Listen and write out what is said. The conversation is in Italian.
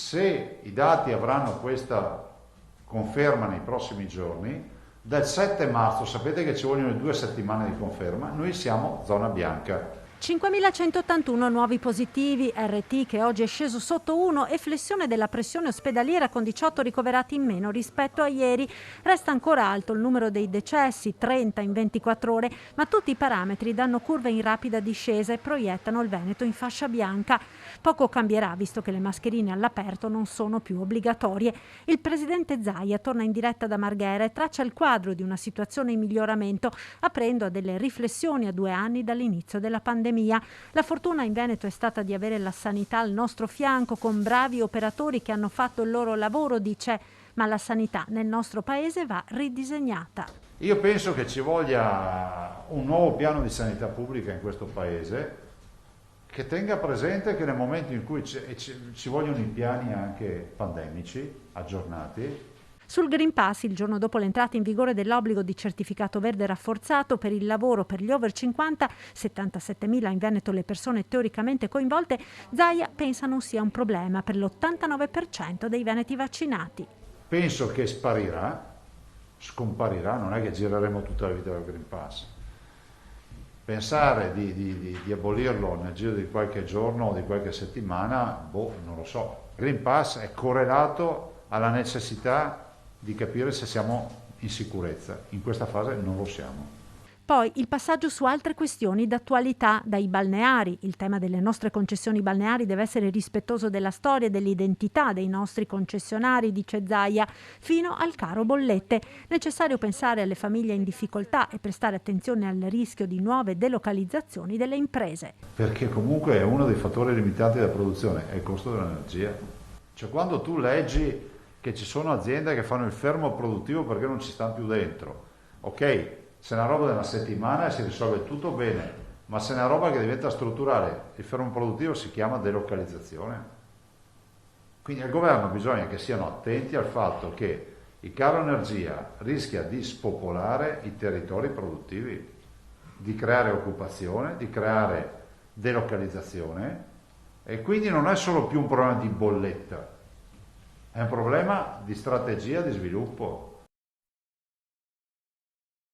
Se i dati avranno questa conferma nei prossimi giorni, dal 7 marzo, sapete che ci vogliono 2 settimane di conferma, noi siamo zona bianca. 5.181 nuovi positivi, RT che oggi è sceso sotto 1 e flessione della pressione ospedaliera con 18 ricoverati in meno rispetto a ieri. Resta ancora alto il numero dei decessi, 30 in 24 ore, ma tutti i parametri danno curve in rapida discesa e proiettano il Veneto in fascia bianca. Poco cambierà visto che le mascherine all'aperto non sono più obbligatorie. Il presidente Zaia torna in diretta da Marghera e traccia il quadro di una situazione in miglioramento, aprendo a delle riflessioni a 2 anni dall'inizio della pandemia. La fortuna in Veneto è stata di avere la sanità al nostro fianco con bravi operatori che hanno fatto il loro lavoro, dice, ma la sanità nel nostro paese va ridisegnata. Io penso che ci voglia un nuovo piano di sanità pubblica in questo paese che tenga presente che nel momento in cui ci vogliono i piani anche pandemici aggiornati. Sul Green Pass, il giorno dopo l'entrata in vigore dell'obbligo di certificato verde rafforzato per il lavoro per gli over 50, 77.000 in Veneto le persone teoricamente coinvolte, Zaia pensa non sia un problema per l'89% dei veneti vaccinati. Penso che scomparirà, non è che gireremo tutta la vita del Green Pass. Pensare di abolirlo nel giro di qualche giorno o di qualche settimana, non lo so. Il Green Pass è correlato alla necessità di capire se siamo in sicurezza. In questa fase non lo siamo. Poi il passaggio su altre questioni d'attualità, dai balneari. Il tema delle nostre concessioni balneari deve essere rispettoso della storia e dell'identità dei nostri concessionari, dice Zaia, fino al caro bollette. Necessario pensare alle famiglie in difficoltà e prestare attenzione al rischio di nuove delocalizzazioni delle imprese. Perché comunque è uno dei fattori limitanti della produzione, è il costo dell'energia. Cioè quando tu leggi che ci sono aziende che fanno il fermo produttivo perché non ci stanno più dentro, ok, se è una roba della settimana si risolve tutto bene, ma se è una roba che diventa strutturale, il fermo produttivo si chiama delocalizzazione. Quindi al governo bisogna che siano attenti al fatto che il caro energia rischia di spopolare i territori produttivi, di creare occupazione, di creare delocalizzazione, e quindi non è solo più un problema di bolletta, è un problema di strategia di sviluppo.